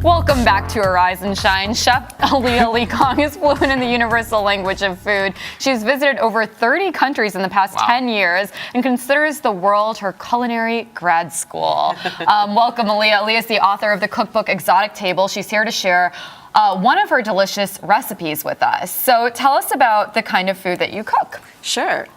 Welcome back to Arise and Shine. Chef Aliya LeeKong is fluent in the universal language of food. She's visited over 30 countries in the past 10 years and considers the world her culinary grad school. Welcome, Aliya. Aliya is the author of the cookbook Exotic Table. She's here to share one of her delicious recipes with us. So tell us about the kind of food that you cook. Sure.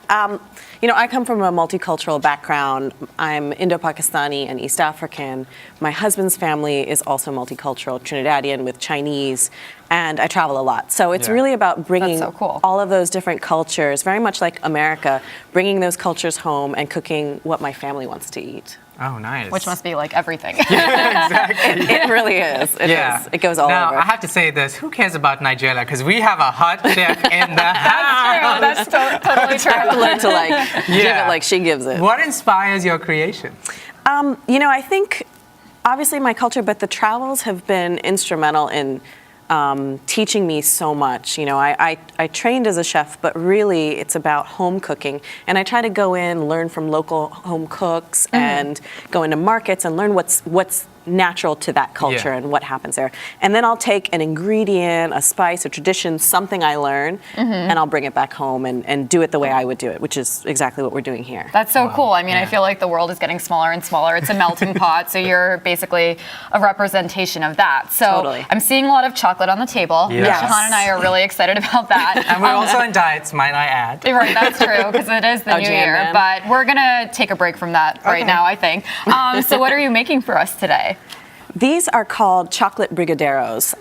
I come from a multicultural background. I'm Indo-Pakistani and East African. My husband's family is also multicultural, Trinidadian with Chinese, and I travel a lot. So it's really about bringing all of those different cultures, very much like America, bringing those cultures home and cooking what my family wants to eat. Oh, nice. Which must be like everything. Yeah, exactly. It really is. It is. It goes all over. Now, I have to say this. Who cares about Nigeria? Because we have a hot chef in the house. That's true. That's totally true. I have to learn to give it like she gives it. What inspires your creation? I think obviously my culture, but the travels have been instrumental in teaching me so much. I trained as a chef, but really it's about home cooking. And I try to go in, learn from local home cooks, and go into markets and learn what's natural to that culture and what happens there. And then I'll take an ingredient, a spice, a tradition, something I learn, and I'll bring it back home and do it the way I would do it, which is exactly what we're doing here. That's so cool. I mean, I feel like the world is getting smaller and smaller. It's a melting pot, so you're basically a representation of that. So I'm seeing a lot of chocolate on the table. Yes. Shahan and I are really excited about that. And we're also on diets, might I add. Right, that's true, because it is the new year. But we're going to take a break from that right now, I think. So what are you making for us today? These are called chocolate brigadeiros.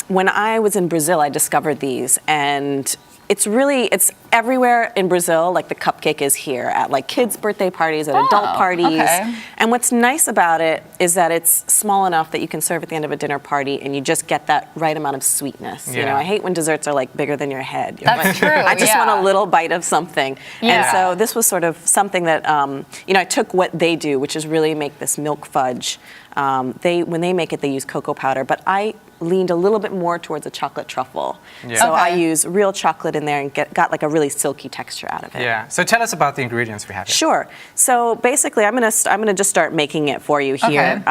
When I was in Brazil, I discovered these, and it's everywhere in Brazil, like the cupcake is here, at like kids' birthday parties, at adult parties. Okay. And what's nice about it is that it's small enough that you can serve at the end of a dinner party, and you just get that right amount of sweetness. I hate when desserts are like bigger than your head. That's true. I just want a little bite of something. And so this was sort of something that, I took what they do, which is really make this milk fudge. When they make it, they use cocoa powder, but I leaned a little bit more towards a chocolate truffle. So I use real chocolate in there and got like a really silky texture out of it. Yeah. So tell us about the ingredients we have here. Sure. So basically, I'm gonna just start making it for you here.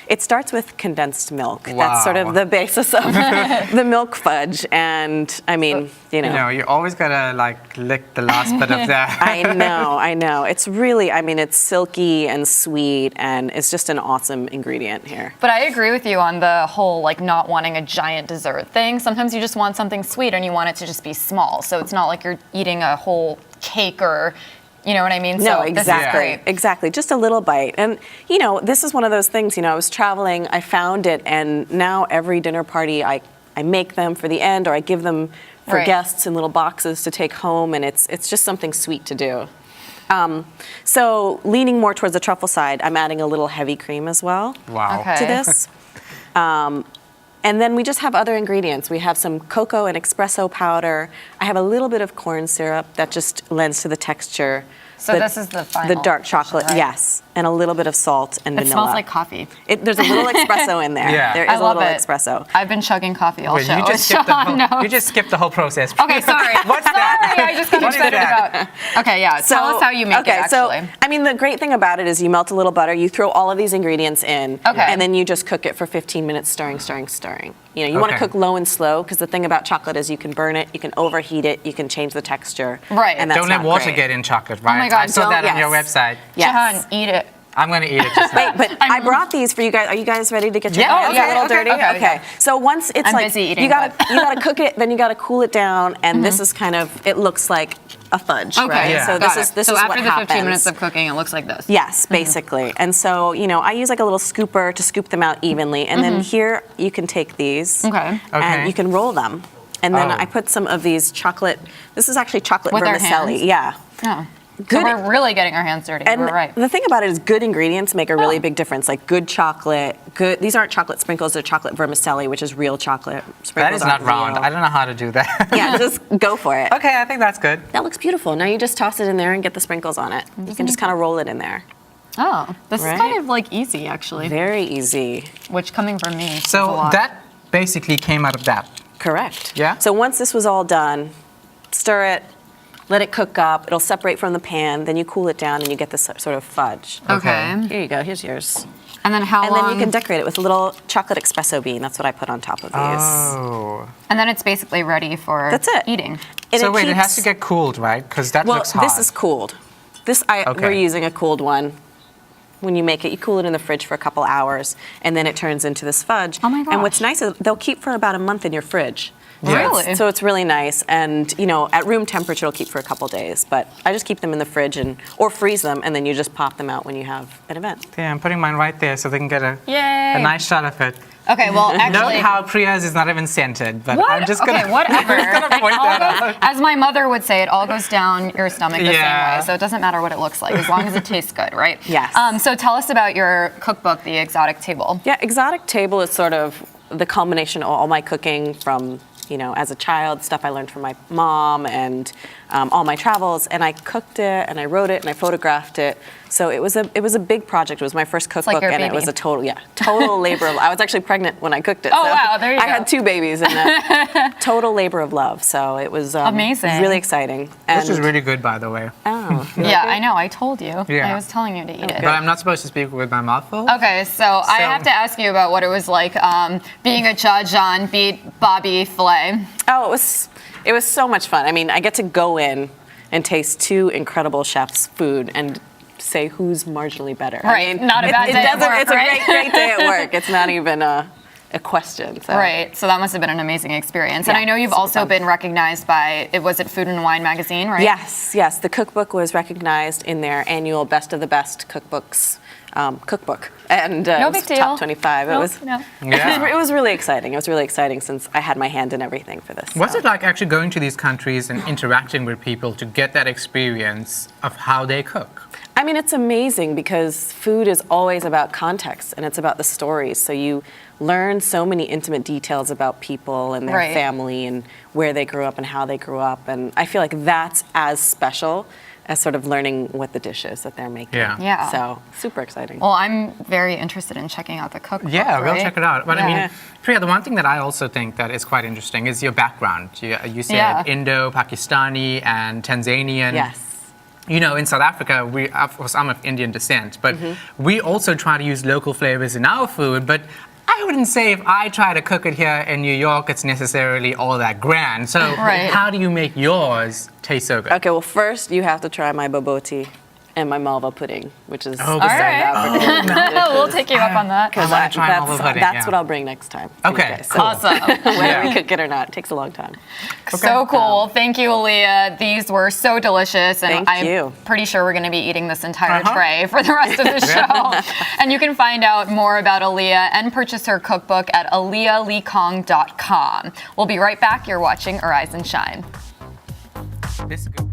It starts with condensed milk. Wow. That's sort of the basis of the milk fudge. And I mean, you always gotta like lick the last bit of that. I know. It's really, it's silky and sweet, and it's just an awesome ingredient here. But I agree with you on the whole like not wanting a giant dessert thing. Sometimes you just want something sweet and you want it to just be small. So it's not like you're eating a whole cake or, you know what I mean? No, so exactly. Exactly. Just a little bite. And, this is one of those things, I was traveling, I found it, and now every dinner party I make them for the end, or I give them for guests in little boxes to take home, and it's just something sweet to do. So leaning more towards the truffle side, I'm adding a little heavy cream as well to this. And then we just have other ingredients. We have some cocoa and espresso powder. I have a little bit of corn syrup that just lends to the texture. So this is the final. The dark chocolate, yes. And a little bit of salt and vanilla. It smells like coffee. There's a little espresso in there. There is a little espresso. I've been chugging coffee all show. You just skipped the whole process. Okay, sorry. What's that? I just got excited about. Okay, tell us how you make it, actually. So, the great thing about it is you melt a little butter, you throw all of these ingredients in, and then you just cook it for 15 minutes, stirring. You want to cook low and slow, because the thing about chocolate is you can burn it, you can overheat it, you can change the texture. Right. And that's Don't let water get in chocolate, right? Oh my God, I saw that on your website. Shahan, eat it. I'm going to eat it just now. Wait, but I brought these for you guys. Are you guys ready to get your hands a little dirty? Okay. So once it's you gotta cook it, then you gotta cool it down, and this is kind of, it looks like a fudge, right? Yeah. So this is what happens. So after the 15 minutes of cooking, it looks like this. Yes, basically. And so, I use like a little scooper to scoop them out evenly, and then here you can take these, and you can roll them. And then I put some of these chocolate, this is actually chocolate vermicelli. Yeah. Oh. So we're really getting our hands dirty. And we're right. The thing about it is good ingredients make a really big difference. Like good chocolate, these aren't chocolate sprinkles, they're chocolate vermicelli, which is real chocolate. That is not round. I don't know how to do that. Yeah, just go for it. Okay, I think that's good. That looks beautiful. Now you just toss it in there and get the sprinkles on it. You can just kind of roll it in there. Oh, this is kind of like easy, actually. Very easy. Which, coming from me, so that basically came out of that. Correct. Yeah. So once this was all done, stir it, let it cook up. It'll separate from the pan. Then you cool it down and you get this sort of fudge. Okay. Here you go. Here's yours. And then how And long? then you can decorate it with a little chocolate espresso bean. That's what I put on top of these. Oh. And then it's basically ready for That's it. eating. And So wait, it has keeps- to get cooled, right? Because that Well, looks hot. this is cooled. Okay. We're using a cooled one. When you make it, you cool it in the fridge for a couple hours, and then it turns into this fudge. Oh my And what's gosh. nice is they'll keep for about a month in your fridge. Yeah. Really? So it's really nice, and at room temperature, it'll keep for a couple days. But I just keep them in the fridge or freeze them, and then you just pop them out when you have an event. Yeah, I'm putting mine right there so they can get a Yay. nice shot of it. Okay, well, Note actually. how Priya's is not even scented, but What? I'm just gonna. Okay, whatever. I'm just gonna point It all that goes- out. as my mother would say, it all goes down your stomach the Yeah. same way. So it doesn't matter what it looks like, as long as it tastes good, right? Yes. So tell us about your cookbook, The Exotic Table. Yeah, Exotic Table is sort of the culmination of all my cooking from, as a child, stuff I learned from my mom and all my travels. And I cooked it and I wrote it and I photographed it. So it was a big project. It was my first cookbook your and it baby. was a total labor of, I was actually pregnant when I cooked it. Oh, so wow, there you I go. had 2 babies and total labor of love. So it was Amazing. It was really exciting. This is And- really good, by the way. Oh, Yeah, I know. I told you. Yeah. I was telling you to eat it. But I'm not supposed to speak with my mouth full. Okay, so I have to ask you about what it was like being a judge on Beat Bobby Flay. Oh, it was so much fun. I mean, I get to go in and taste 2 incredible chefs' food and say who's marginally better. Right, I mean, not a bad day at work, It's right? a great day at work. It's not even a question. So. Right, so that must have been an amazing experience. And Yeah, I know you've super also fun. been recognized by, was it Food and Wine magazine, right? Yes. The cookbook was recognized in their annual Best of the Best cookbooks cookbook, and No it was big deal. top 25. No, It was. no. Yeah. It was really exciting. It was really exciting since I had my hand in everything for this. What's so. it like actually going to these countries and interacting with people to get that experience of how they cook? I mean, it's amazing because food is always about context and it's about the stories. So you learn so many intimate details about people and their Right. family and where they grew up and how they grew up. And I feel like that's as special as sort of learning what the dish is that they're making. Yeah. Yeah. So super exciting. Well, I'm very interested in checking out the cookbook. Yeah, we'll right? check it out. But I Yeah. mean, Priya, the one thing that I also think that is quite interesting is your background. You said Yeah. Indo, Pakistani, and Tanzanian. Yes. You know, in South Africa, of course, I'm of Indian descent, but we also try to use local flavors in our food. But I wouldn't say if I try to cook it here in New York, it's necessarily all that grand. So, Right. how do you make yours taste so good? Okay, well, first you have to try my boboti and my malva pudding, which is Oh, the All South right. African we'll take you up on that. I wanna try that's, malva pudding, that's yeah. what I'll bring next time. to you Okay, guys. cool. Awesome. Whether Yeah. we cook it or not, it takes a long time. So cool. Thank you, Aliya. These were so delicious. And Thank I'm you. pretty sure we're going to be eating this entire Uh-huh. tray for the rest of the show. And you can find out more about Aliya and purchase her cookbook at aliyaleekong.com. We'll be right back. You're watching Arise and Shine. This is good.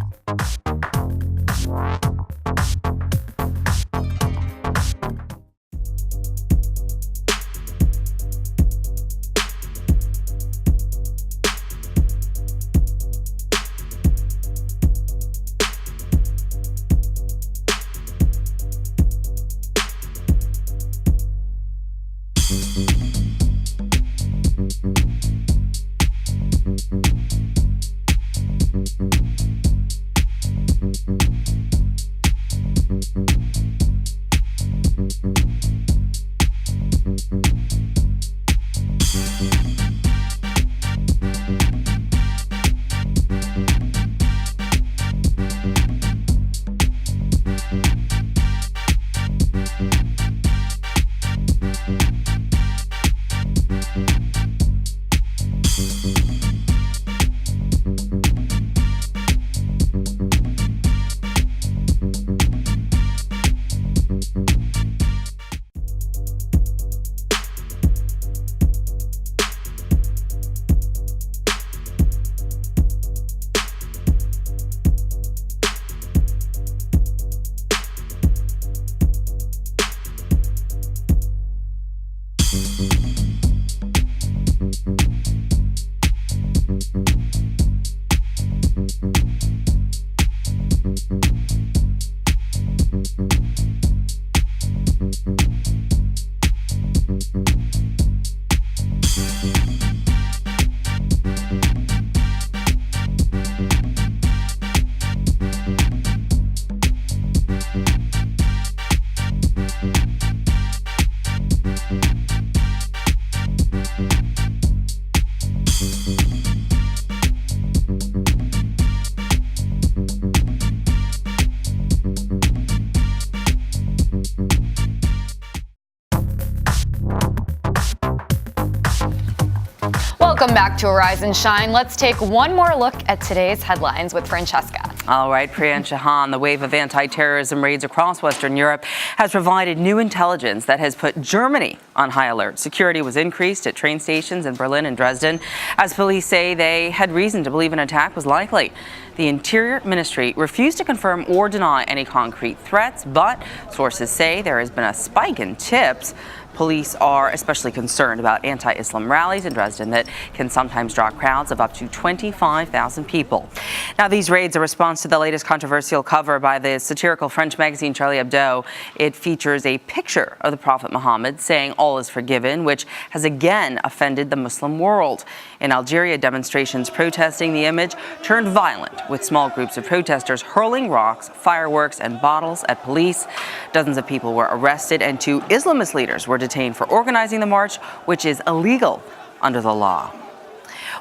Welcome back to Arise and Shine. Let's take one more look at today's headlines with Francesca. All right, Priya and Shahan, the wave of anti-terrorism raids across Western Europe has provided new intelligence that has put Germany on high alert. Security was increased at train stations in Berlin and Dresden, as police say they had reason to believe an attack was likely. The Interior Ministry refused to confirm or deny any concrete threats, but sources say there has been a spike in tips. Police are especially concerned about anti-Islam rallies in Dresden that can sometimes draw crowds of up to 25,000 people. Now, these raids are a response to the latest controversial cover by the satirical French magazine Charlie Hebdo. It features a picture of the Prophet Muhammad saying all is forgiven, which has again offended the Muslim world. In Algeria, demonstrations protesting the image turned violent, with small groups of protesters hurling rocks, fireworks, and bottles at police. Dozens of people were arrested, and 2 Islamist leaders were detained for organizing the march, which is illegal under the law.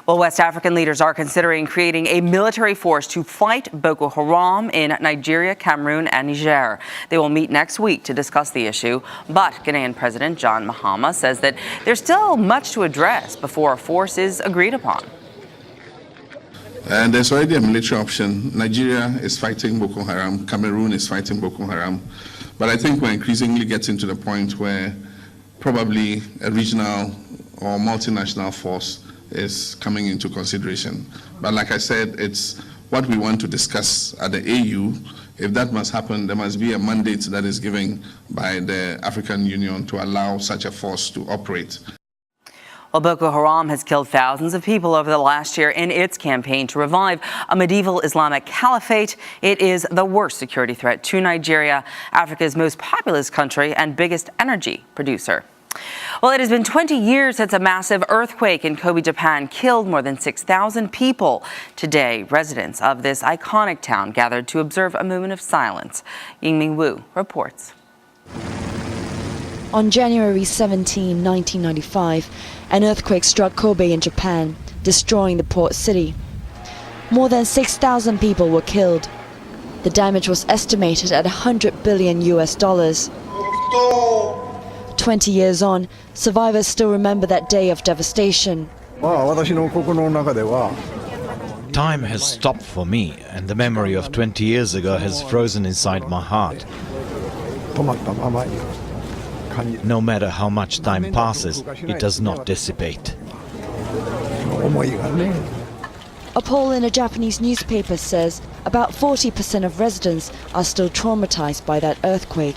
Well, West African leaders are considering creating a military force to fight Boko Haram in Nigeria, Cameroon, and Niger. They will meet next week to discuss the issue, but Ghanaian President John Mahama says that there's still much to address before a force is agreed upon. And there's already a military option. Nigeria is fighting Boko Haram. Cameroon is fighting Boko Haram. But I think we're increasingly getting to the point where probably a regional or multinational force is coming into consideration. But like I said, it's what we want to discuss at the AU. If that must happen, there must be a mandate that is given by the African Union to allow such a force to operate. Well, Boko Haram has killed thousands of people over the last year in its campaign to revive a medieval Islamic caliphate. It is the worst security threat to Nigeria, Africa's most populous country and biggest energy producer. Well, it has been 20 years since a massive earthquake in Kobe, Japan, killed more than 6,000 people. Today, residents of this iconic town gathered to observe a moment of silence. Yingming Wu reports. On January 17, 1995, an earthquake struck Kobe in Japan, destroying the port city. More than 6,000 people were killed. The damage was estimated at $100 billion. 20 years on, survivors still remember that day of devastation. Time has stopped for me, and the memory of 20 years ago has frozen inside my heart. No matter how much time passes, it does not dissipate. A poll in a Japanese newspaper says about 40% of residents are still traumatized by that earthquake.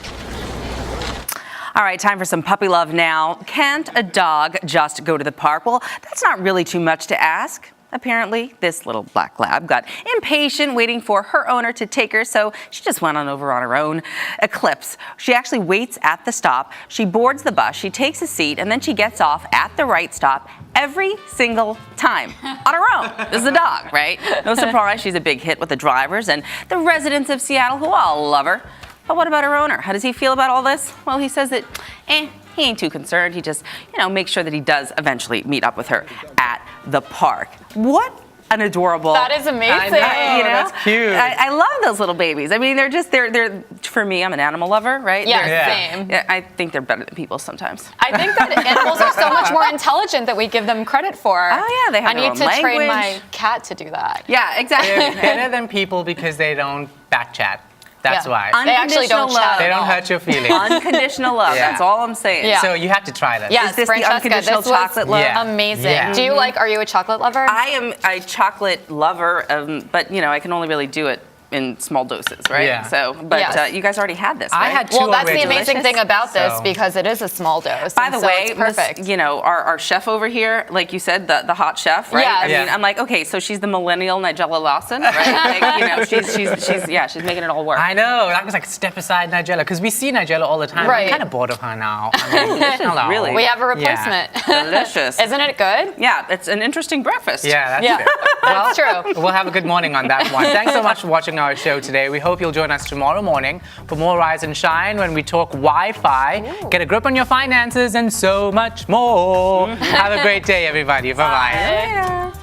All right, time for some puppy love now. Can't a dog just go to the park? Well, that's not really too much to ask. Apparently, this little black lab got impatient waiting for her owner to take her, so she just went on over on her own. Eclipse. She actually waits at the stop. She boards the bus, she takes a seat, and then she gets off at the right stop every single time on her own. This is a dog, right? No surprise, she's a big hit with the drivers and the residents of Seattle who all love her. But what about her owner? How does he feel about all this? Well, he says that, he ain't too concerned. He just, makes sure that he does eventually meet up with her at the park. What an adorable. That is amazing. I know, that's cute. I love those little babies. I mean, they're for me, I'm an animal lover, right? Same. Yeah, I think they're better than people sometimes. I think that animals are so much more intelligent than we give them credit for. Oh, yeah, they have their own I need to train language. my cat to do that. Yeah, exactly. They're better than people because they don't back chat. That's why. They actually don't chat. They don't hurt your feelings. Unconditional love. Yeah. That's all I'm saying. Yeah. So you have to try this. Yes, Is this Francesca, the unconditional this was chocolate love? Yeah. amazing. Yeah. Are you a chocolate lover? I am a chocolate lover, but I can only really do it in small doses, right? Yeah. So, but Yes. you guys already had this, right? I had two Well, that's already. the amazing thing about this So- because it is a small dose. By and the so way, it's perfect. our chef over here, like you said, the hot chef, right? Yes. I mean, Yeah. I'm like, okay, so she's the millennial Nigella Lawson, right? Like, she's making it all work. I know. That was like step aside Nigella because we see Nigella all the time. Right. I'm kind of bored of her now. I mean, hello. Really? We have a Yeah. replacement. Delicious. Isn't it good? Yeah, it's an interesting breakfast. Yeah, that's Yeah, good. Well, that's true. We'll have a good morning on that one. Thanks so much for watching our show today. We hope you'll join us tomorrow morning for more Rise and Shine when we talk Wi-Fi, get a grip on your finances, and so much more. Have a great day, everybody. Bye-bye. Bye.